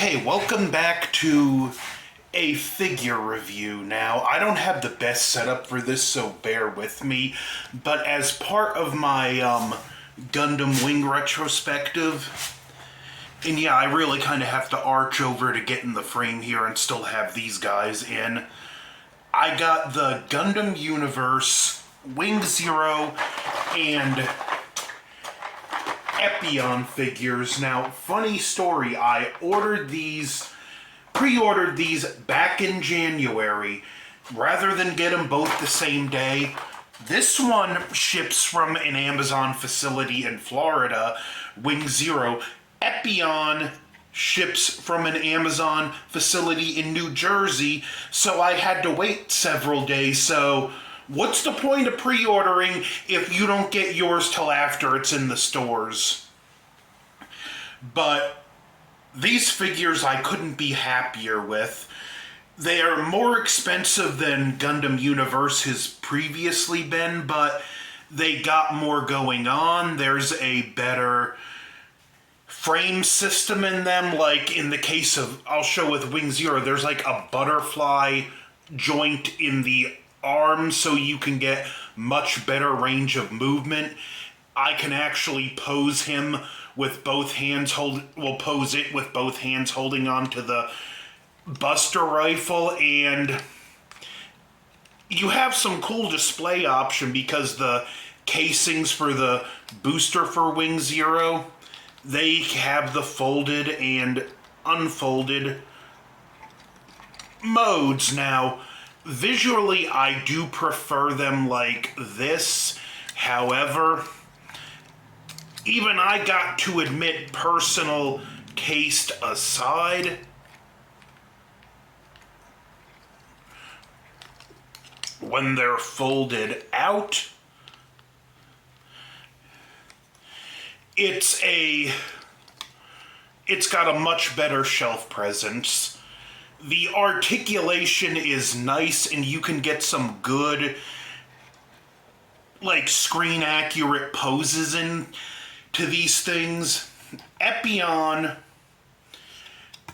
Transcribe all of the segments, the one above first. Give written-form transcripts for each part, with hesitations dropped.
Okay, welcome back to a figure review. Now, I don't have the best setup for this, so bear with me, but as part of my Gundam Wing retrospective, and yeah, I really kind of have to arch over to get in the frame here and still have these guys in. I got the Gundamuniverse, Wing Zero, and Epyon figures. Now, funny story, I pre-ordered these back in January. Rather than get them both the same day, this one ships from an Amazon facility in Florida, Wing Zero. Epyon ships from an Amazon facility in New Jersey, so I had to wait several days. So what's the point of pre-ordering if you don't get yours till after it's in the stores? But these figures I couldn't be happier with. They are more expensive than Gundamuniverse has previously been, but they got more going on. There's a better frame system in them. Like in the case of, I'll show with Wing Zero, there's like a butterfly joint in the arm so you can get much better range of movement. I can actually pose him with both hands pose it with both hands holding onto the Buster rifle, and you have some cool display option because the casings for the booster for Wing Zero, they have the folded and unfolded modes. Now, visually, I do prefer them like this. However, even I got to admit, personal taste aside, when they're folded out, it's got a much better shelf presence. The articulation is nice, and you can get some good, like, screen accurate poses in to these things. Epyon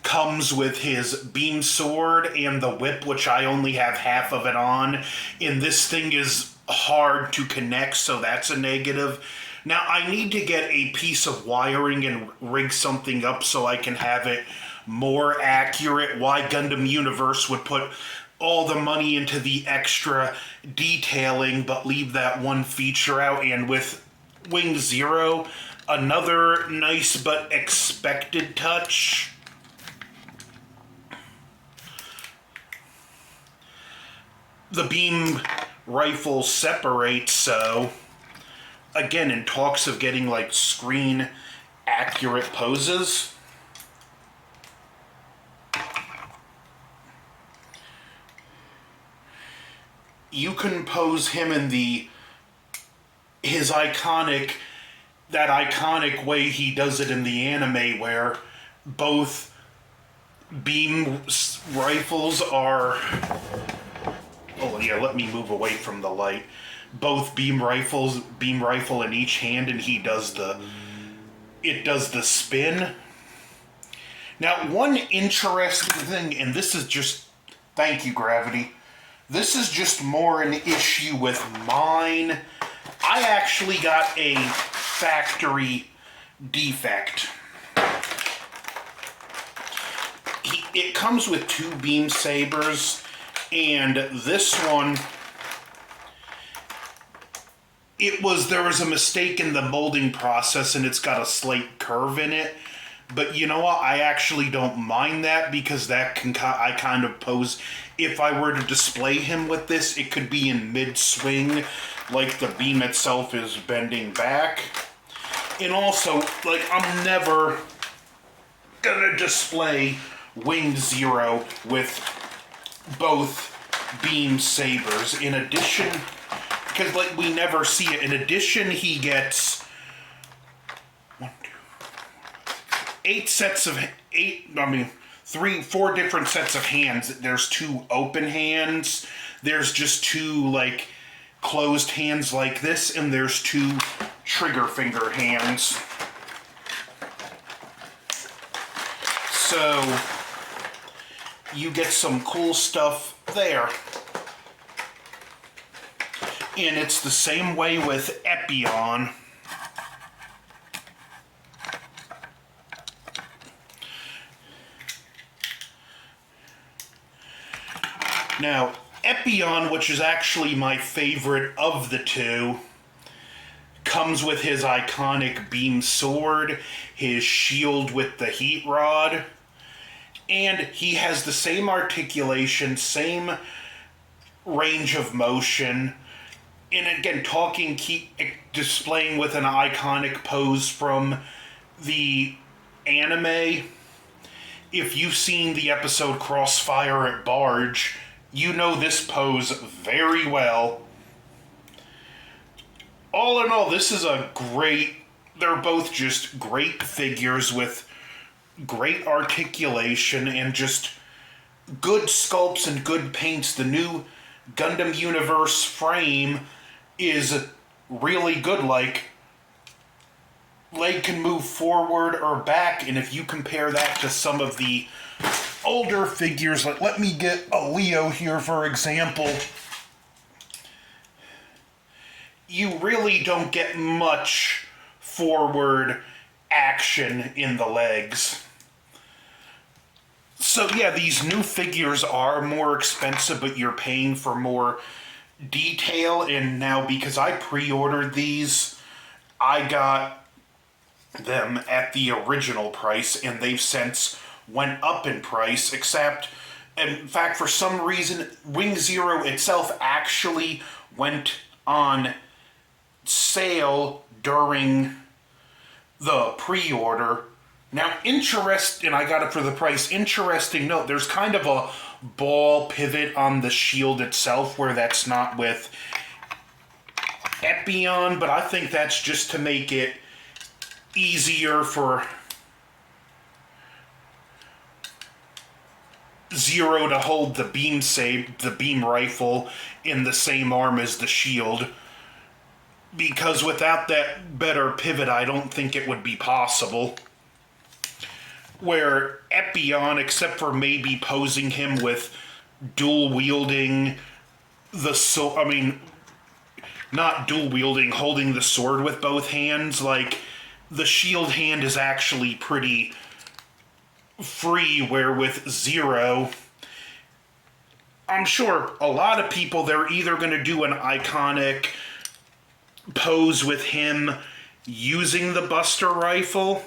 comes with his beam sword and the whip, which I only have half of it on, and this thing is hard to connect, so that's a negative. Now, I need to get a piece of wiring and rig something up so I can have it more accurate. Why Gundamuniverse would put all the money into the extra detailing but leave that one feature out. And with Wing Zero, another nice but expected touch. The beam rifle separates, so again, in talks of getting like screen accurate poses. You can pose him in that iconic way he does it in the anime, where both beam rifles are, oh yeah, let me move away from the light. Both beam rifle in each hand, and it does the spin. Now, one interesting thing, and this is just, thank you, Gravity. This is just more an issue with mine. I actually got a factory defect. It comes with two beam sabers, and this one, there was a mistake in the molding process, and it's got a slight curve in it. But you know what? I actually don't mind that, because I kind of pose. If I were to display him with this, it could be in mid-swing, like the beam itself is bending back. And also, like, I'm never gonna display Wing Zero with both beam sabers. In addition, because like we never see it. In addition, he gets 4 different sets of hands. There's 2 open hands. There's just 2 like closed hands like this, and there's 2 trigger finger hands. So you get some cool stuff there. And it's the same way with Epyon. Now, Epyon, which is actually my favorite of the two, comes with his iconic beam sword, his shield with the heat rod, and he has the same articulation, same range of motion, and again, displaying with an iconic pose from the anime. If you've seen the episode Crossfire at Barge, you know this pose very well. All in all, this is they're both just great figures with great articulation and just good sculpts and good paints. The new Gundamuniverse frame is really good. Like, leg can move forward or back, and if you compare that to some of the older figures, like, let me get a Leo here for example, you really don't get much forward action in the legs. So yeah, these new figures are more expensive, but you're paying for more detail. And now, because I pre-ordered these, I got them at the original price, and they've since went up in price, except, in fact, for some reason, Wing Zero itself actually went on sale during the pre-order. Now, and I got it for the price. Interesting note, there's kind of a ball pivot on the shield itself, where that's not with Epyon, but I think that's just to make it easier for Zero to hold the beam rifle in the same arm as the shield. Because without that better pivot, I don't think it would be possible. Where Epyon, except for maybe posing him with dual wielding not dual wielding, holding the sword with both hands, like, the shield hand is actually pretty free, where with Zero, I'm sure a lot of people, they're either going to do an iconic pose with him using the Buster rifle,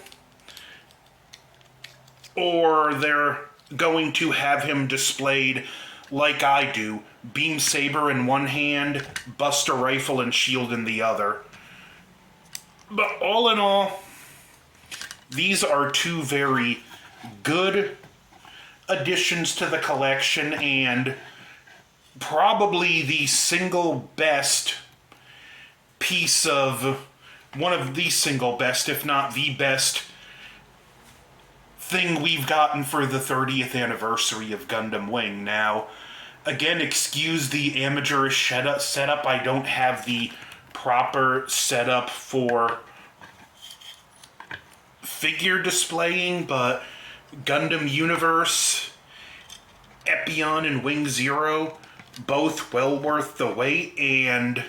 or they're going to have him displayed like I do, beam saber in one hand, Buster rifle and shield in the other. But all in all, these are two very good additions to the collection, and probably the single best piece of, one of the single best, if not the best thing we've gotten for the 30th anniversary of Gundam Wing. Now, again, excuse the amateurish setup. I don't have the proper setup for figure displaying, but Gundamuniverse, Epyon, and Wing Zero, both well worth the wait, and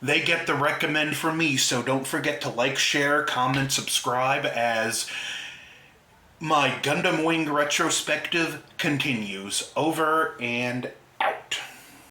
they get the recommend from me. So don't forget to like, share, comment, subscribe as my Gundam Wing retrospective continues. Over and